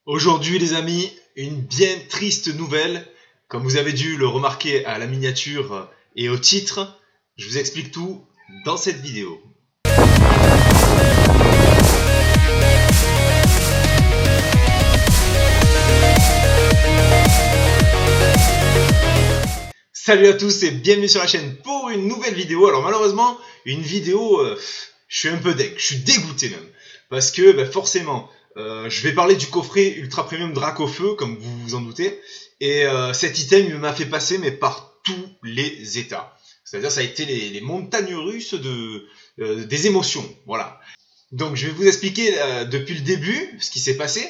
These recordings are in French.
Aujourd'hui les amis, une bien triste nouvelle. Comme vous avez dû le remarquer à la miniature et au titre, je vous explique tout dans cette vidéo. Salut à tous et bienvenue sur la chaîne pour une nouvelle vidéo. Alors malheureusement, une vidéo, je suis un peu deg, je suis dégoûté même. Parce que forcément, je vais parler du coffret Ultra Premium Dracofeu, comme vous vous en doutez. Et cet item il m'a fait passer mais par tous les états. C'est-à-dire ça a été les montagnes russes des émotions. Voilà. Donc je vais vous expliquer depuis le début ce qui s'est passé.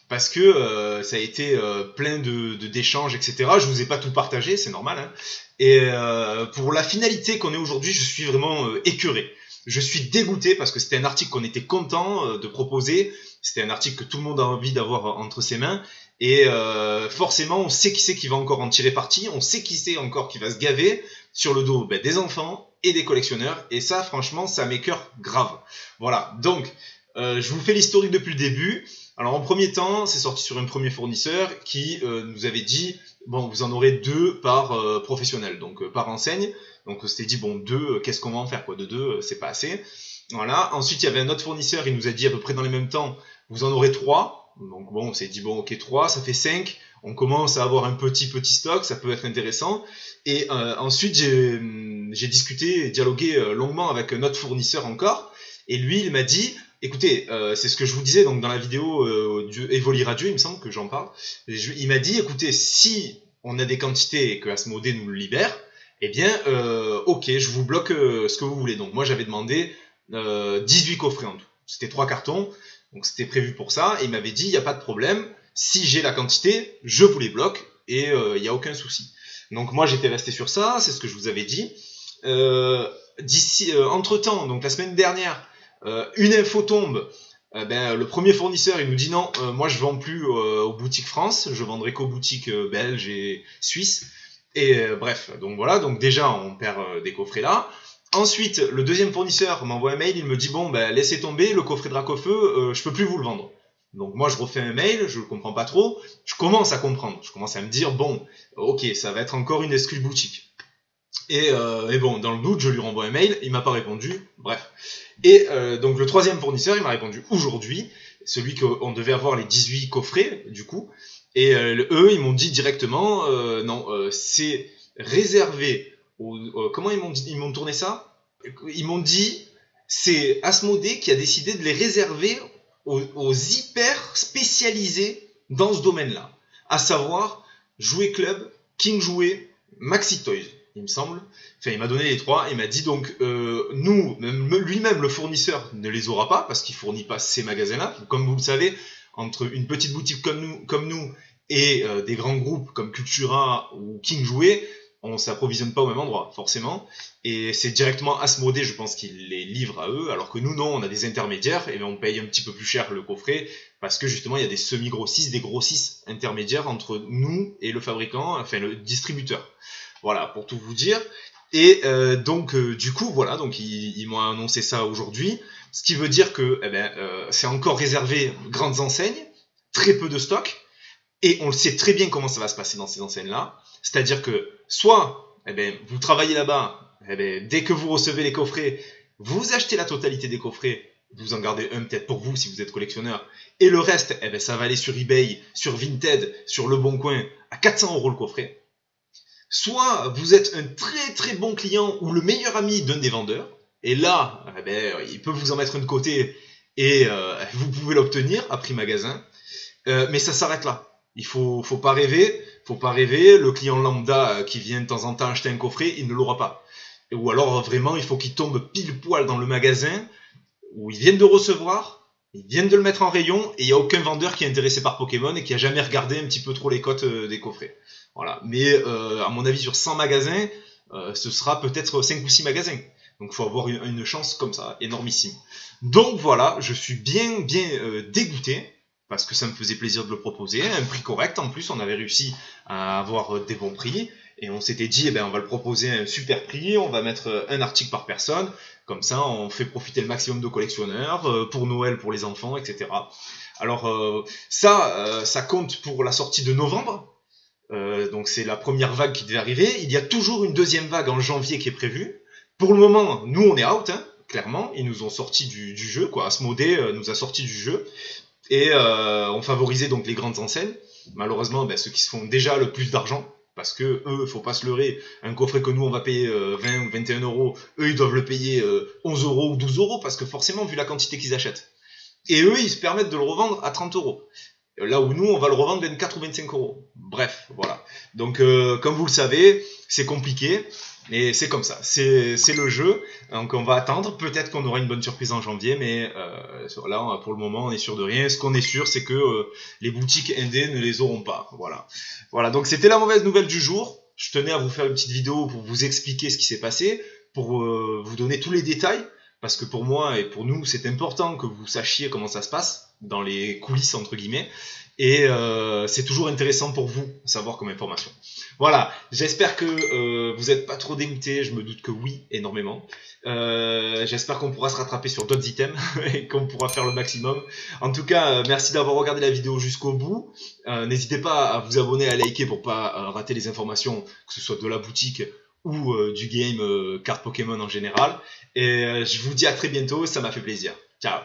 Parce que ça a été plein d'échanges, etc. Je vous ai pas tout partagé, c'est normal. Hein. Et pour la finalité qu'on est aujourd'hui, je suis vraiment écœuré. Je suis dégoûté parce que c'était un article qu'on était content de proposer. C'était un article que tout le monde a envie d'avoir entre ses mains. Et forcément, on sait qui c'est qui va encore en tirer parti. On sait qui c'est encore qui va se gaver sur le dos des enfants et des collectionneurs. Et ça, franchement, ça m'écœure grave. Voilà, donc je vous fais l'historique depuis le début. Alors en premier temps, c'est sorti sur un premier fournisseur qui nous avait dit bon, vous en aurez 2 par professionnel, donc par enseigne. Donc on s'était dit bon, 2, qu'est-ce qu'on va en faire quoi? De 2, c'est pas assez. Voilà. Ensuite, il y avait un autre fournisseur, il nous a dit à peu près dans les mêmes temps, vous en aurez 3. Donc bon, on s'est dit bon, ok, 3, ça fait 5. On commence à avoir un petit stock, ça peut être intéressant. Et ensuite, j'ai discuté et dialogué longuement avec un autre fournisseur encore. Et lui, il m'a dit écoutez, c'est ce que je vous disais donc dans la vidéo du Evoli Radio, il me semble que j'en parle. Il m'a dit, écoutez, si on a des quantités et que Asmodée nous le libère, eh bien, ok, je vous bloque ce que vous voulez. Donc moi, j'avais demandé 18 coffrets en tout. C'était 3 cartons, donc c'était prévu pour ça. Et il m'avait dit, il n'y a pas de problème. Si j'ai la quantité, je vous les bloque et il n'y a aucun souci. Donc moi, j'étais resté sur ça, c'est ce que je vous avais dit. Entre-temps, donc la semaine dernière, une info tombe, le premier fournisseur il nous dit non, moi je vends plus aux boutiques France, je vendrai qu'aux boutiques belges et suisses. Et bref, donc voilà, donc déjà on perd des coffrets là. Ensuite, le deuxième fournisseur m'envoie un mail, il me dit bon laissez tomber, le coffret Dracofeu, je peux plus vous le vendre. Donc moi je refais un mail, je comprends pas trop, je commence à comprendre, je commence à me dire bon, ok, ça va être encore une exclue boutique. Et bon, dans le doute, je lui renvoie un mail, il m'a pas répondu, bref. Et donc le troisième fournisseur, il m'a répondu aujourd'hui, celui qu'on devait avoir les 18 coffrets, du coup. Et eux, ils m'ont dit directement, non, c'est réservé aux... comment ils m'ont tourné ça? Ils m'ont dit, c'est Asmodée qui a décidé de les réserver aux hyper spécialisés dans ce domaine-là. À savoir, Jouet Club, King Jouet, Maxi Toys. Il me semble. Enfin, il m'a donné les 3. Il m'a dit donc, lui-même, le fournisseur ne les aura pas parce qu'il fournit pas ces magasins-là. Comme vous le savez, entre une petite boutique comme nous et des grands groupes comme Cultura ou King Jouet, on s'approvisionne pas au même endroit, forcément. Et c'est directement Asmodée, je pense, qui les livre à eux, alors que nous, non, on a des intermédiaires et on paye un petit peu plus cher le coffret parce que justement, il y a des semi-grossistes, des grossistes intermédiaires entre nous et le fabricant, enfin le distributeur. Voilà, pour tout vous dire. Et donc, du coup, voilà, donc ils m'ont annoncé ça aujourd'hui. Ce qui veut dire que c'est encore réservé aux grandes enseignes, très peu de stock. Et on le sait très bien comment ça va se passer dans ces enseignes-là. C'est-à-dire que soit vous travaillez là-bas, dès que vous recevez les coffrets, vous achetez la totalité des coffrets, vous en gardez un peut-être pour vous si vous êtes collectionneur. Et le reste, ça va aller sur eBay, sur Vinted, sur Le Bon Coin, à 400 € le coffret. Soit vous êtes un très très bon client ou le meilleur ami d'un des vendeurs, et là, il peut vous en mettre un de côté et vous pouvez l'obtenir à prix magasin, mais ça s'arrête là. Il faut pas rêver, le client lambda qui vient de temps en temps acheter un coffret, il ne l'aura pas. Ou alors vraiment, il faut qu'il tombe pile poil dans le magasin où ils viennent de recevoir, ils viennent de le mettre en rayon et il n'y a aucun vendeur qui est intéressé par Pokémon et qui a jamais regardé un petit peu trop les cotes des coffrets. Voilà. Mais à mon avis, sur 100 magasins, ce sera peut-être 5 ou 6 magasins. Donc il faut avoir une chance comme ça, énormissime. Donc voilà, je suis bien dégoûté, parce que ça me faisait plaisir de le proposer. Un prix correct, en plus, on avait réussi à avoir des bons prix. Et on s'était dit, eh ben, on va le proposer à un super prix, on va mettre un article par personne, comme ça on fait profiter le maximum de collectionneurs, pour Noël, pour les enfants, etc. Alors ça compte pour la sortie de novembre. Donc c'est la première vague qui devait arriver. Il y a toujours une deuxième vague en janvier qui est prévue. Pour le moment, nous on est out, hein, clairement. Ils nous ont sorti du jeu, quoi. Asmodée nous a sorti du jeu. Et on favorisait donc les grandes enseignes. Malheureusement, ben, ceux qui se font déjà le plus d'argent. Parce que eux, faut pas se leurrer, un coffret que nous on va payer 20 ou 21 euros, eux ils doivent le payer 11 euros ou 12 euros, parce que forcément, vu la quantité qu'ils achètent. Et eux, ils se permettent de le revendre à 30 euros. Là où nous, on va le revendre 24 ou 25 euros. Bref, voilà. Donc, comme vous le savez, c'est compliqué, mais c'est comme ça. C'est le jeu. Donc, on va attendre. Peut-être qu'on aura une bonne surprise en janvier, mais là, pour le moment, on est sûr de rien. Ce qu'on est sûr, c'est que les boutiques indées ne les auront pas. Voilà. Voilà. Donc, c'était la mauvaise nouvelle du jour. Je tenais à vous faire une petite vidéo pour vous expliquer ce qui s'est passé, pour vous donner tous les détails. Parce que pour moi et pour nous, c'est important que vous sachiez comment ça se passe dans les coulisses, entre guillemets. Et c'est toujours intéressant pour vous de savoir comme information. Voilà, j'espère que vous n'êtes pas trop dégoûtés. Je me doute que oui, énormément. J'espère qu'on pourra se rattraper sur d'autres items et qu'on pourra faire le maximum. En tout cas, merci d'avoir regardé la vidéo jusqu'au bout. N'hésitez pas à vous abonner, à liker pour pas rater les informations, que ce soit de la boutique ou du game carte Pokémon en général. Et je vous dis à très bientôt, ça m'a fait plaisir. Ciao.